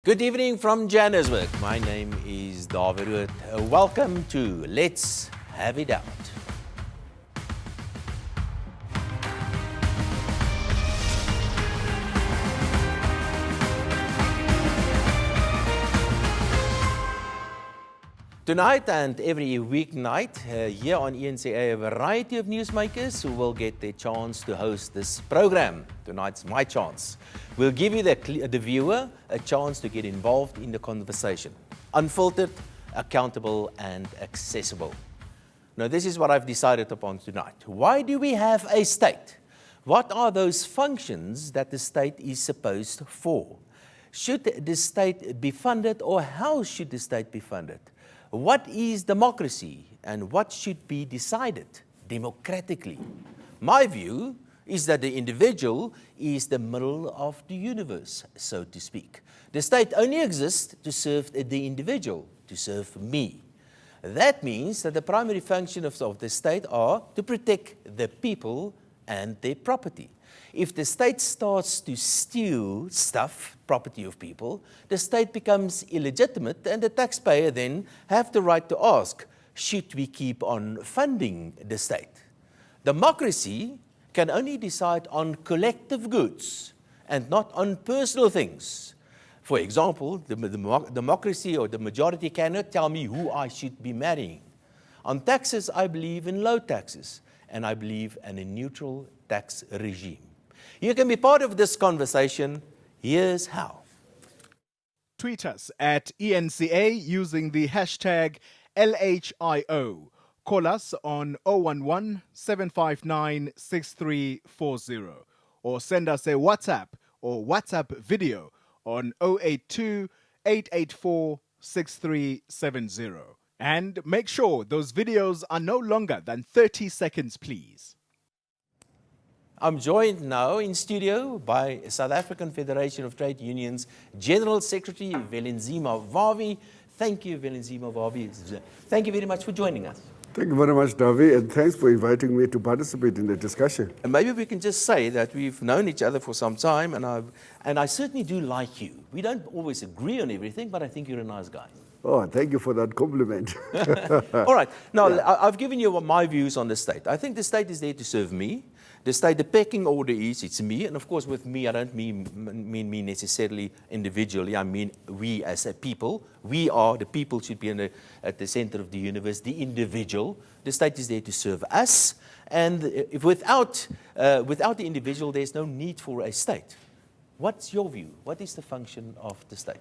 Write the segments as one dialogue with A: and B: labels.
A: Good evening from Johannesburg. My name is Dawie Roodt. Welcome to Let's Have It Out. Tonight and every weeknight here on ENCA, a variety of newsmakers who will get their chance to host this program. Tonight's my chance. We'll give you, the viewer, a chance to get involved in the conversation. Unfiltered, accountable and accessible. Now this is what I've decided upon tonight. Why do we have a state? What are those functions that the state is supposed for? Should the state be funded, or how should the state be funded? What is democracy and what should be decided democratically? My view is that the individual is the middle of the universe, so to speak. The state only exists to serve the individual, to serve me. That means that the primary function of the state are to protect the people and their property. If the state starts to steal stuff, property of people, the state becomes illegitimate and the taxpayer then have the right to ask, should we keep on funding the state? Democracy can only decide on collective goods and not on personal things. For example, the democracy or the majority cannot tell me who I should be marrying. On taxes, I believe in low taxes, and I believe in a neutral tax regime. You can be part of this conversation. Here's how.
B: Tweet us at ENCA using the hashtag LHIO. Call us on 011-759-6340 or send us a WhatsApp or WhatsApp video on 082-884-6370. And make sure those videos are no longer than 30 seconds, please.
A: I'm joined now in studio by South African Federation of Trade Unions General Secretary Zwelizima Vavi. Thank you, Zwelizima Vavi. Thank you very much for joining us.
C: Thank you very much, Dawie, and thanks for inviting me to participate in the discussion.
A: And maybe we can just say that we've known each other for some time, and I certainly do like you. We don't always agree on everything, but I think you're a nice guy.
C: Oh, thank you for that compliment.
A: All right. Now, I've given you my views on the state. I think the state is there to serve me. The state, the pecking order is, it's me, and of course with me, I don't mean me necessarily individually, I mean we as a people. We are, the people should be at the center of the universe, the individual. The state is there to serve us, and if without the individual, there's no need for a state. What's your view? What is the function of the state?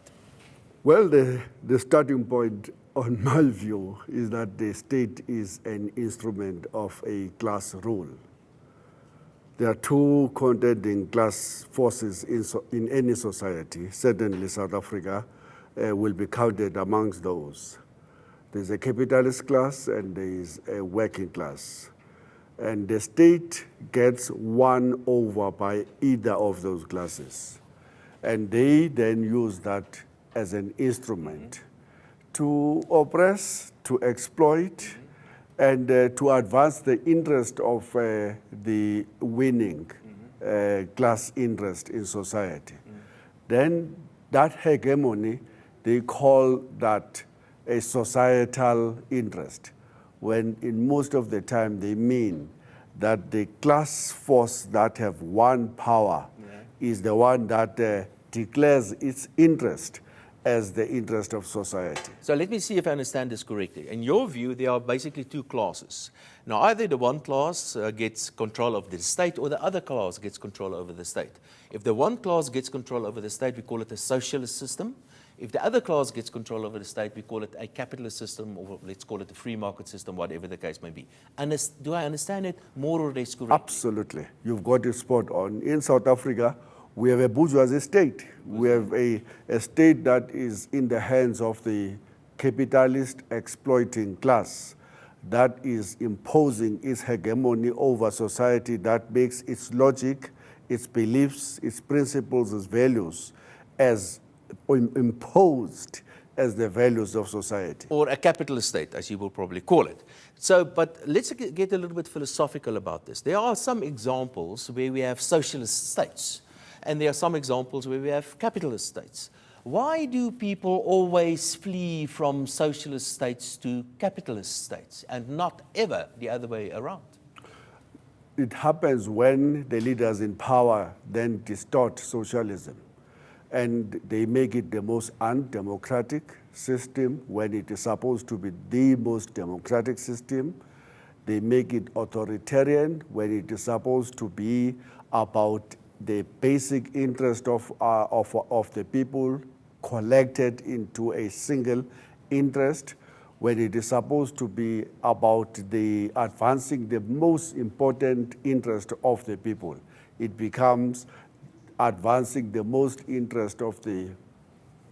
C: Well, the starting point on my view is that the state is an instrument of a class rule. There are two contending class forces in any society. Certainly South Africa will be counted amongst those. There's a capitalist class and there is a working class. And the state gets won over by either of those classes. And they then use that as an instrument to oppress, to exploit, and to advance the interest of the winning class interest in society. Then that hegemony, they call that a societal interest, when in most of the time they mean that the class force that have won power is the one that declares its interest as the interest of society.
A: So let me see if I understand this correctly. In your view, there are basically two classes. Now, either the one class gets control of the state, or the other class gets control over the state. If the one class gets control over the state, we call it a socialist system. If the other class gets control over the state, we call it a capitalist system, or let's call it a free market system, whatever the case may be. And do I understand it more or less correctly?
C: Absolutely. You've got it spot on. In South Africa, we have a bourgeoisie state. We have a state that is in the hands of the capitalist exploiting class that is imposing its hegemony over society, that makes its logic, its beliefs, its principles, its values as imposed as the values of society.
A: Or a capitalist state, as you will probably call it. So, but let's get a little bit philosophical about this. There are some examples where we have socialist states, and there are some examples where we have capitalist states. Why do people always flee from socialist states to capitalist states and not ever the other way around?
C: It happens when the leaders in power then distort socialism and they make it the most undemocratic system when it is supposed to be the most democratic system. They make it authoritarian when it is supposed to be about the basic interest of the people collected into a single interest, when it is supposed to be about the advancing the most important interest of the people. It becomes advancing the most interest of the,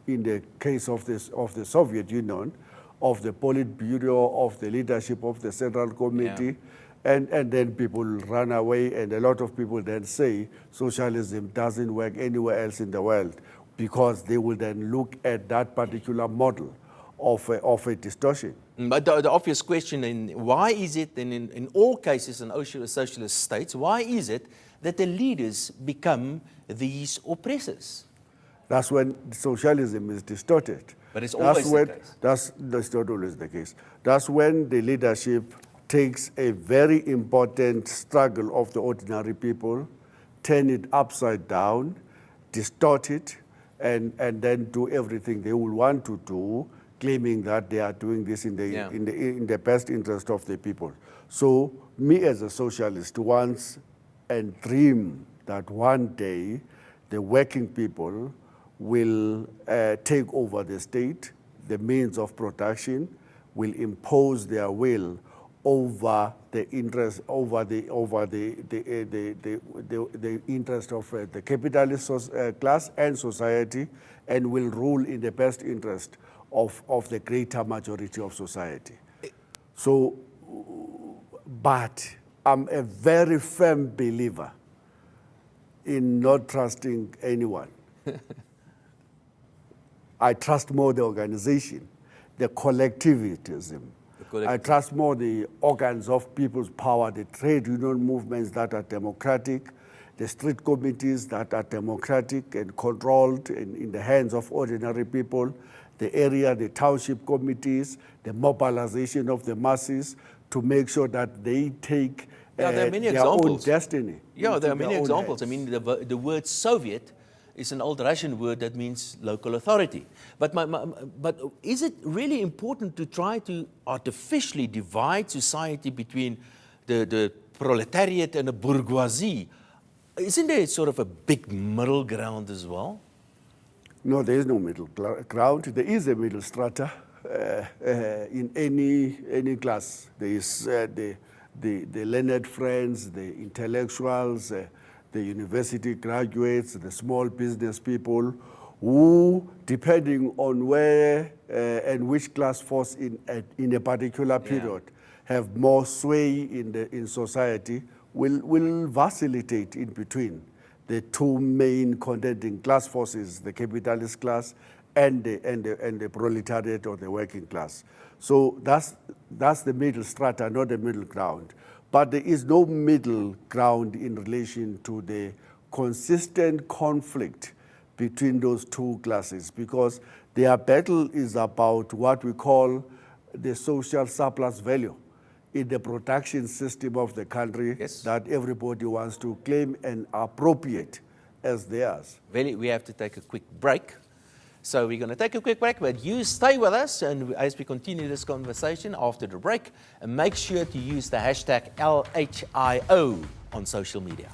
C: in the case of the Soviet Union, of the Politburo, of the leadership of the Central Committee, and then people run away, and a lot of people then say socialism doesn't work anywhere else in the world, because they will then look at that particular model of a distortion.
A: But the obvious question, why is it, and in all cases in socialist states, why is it that the leaders become these oppressors?
C: That's when socialism is distorted.
A: But it's always the case.
C: That's not always the case. That's when the leadership takes a very important struggle of the ordinary people, turn it upside down, distort it, and then do everything they will want to do, claiming that they are doing this in the best interest of the people. So me as a socialist wants and dream that one day the working people will take over the state, the means of production, will impose their will over the interest the interest of the capitalist class and society, and will rule in the best interest of the greater majority of society. So, but I'm a very firm believer in not trusting anyone. I trust more the organization, the collectivism. I trust more the organs of people's power, the trade union movements that are democratic, the street committees that are democratic and controlled in the hands of ordinary people, the township committees, the mobilization of the masses to make sure that they take
A: there are many
C: their own destiny.
A: Yeah, there are many examples. I mean, the word Soviet is an old Russian word that means local authority. But is it really important to try to artificially divide society between the proletariat and the bourgeoisie? Isn't there sort of a big middle ground as well?
C: No, there is no middle ground. There is a middle strata in any class. There is the learned friends, the intellectuals, the university graduates, the small business people, who, depending on where and which class falls in a particular period, have more sway in society, will vacillate in between the two main contending class forces, the capitalist class and the proletariat or the working class. So that's the middle strata, not the middle ground. But there is no middle ground in relation to the consistent conflict between those two classes, because their battle is about what we call the social surplus value in the production system of the country that everybody wants to claim and appropriate as theirs.
A: Veli, we have to take a quick break. So we're going to take a quick break, but you stay with us, and as we continue this conversation after the break, and make sure to use the hashtag LHIO on social media.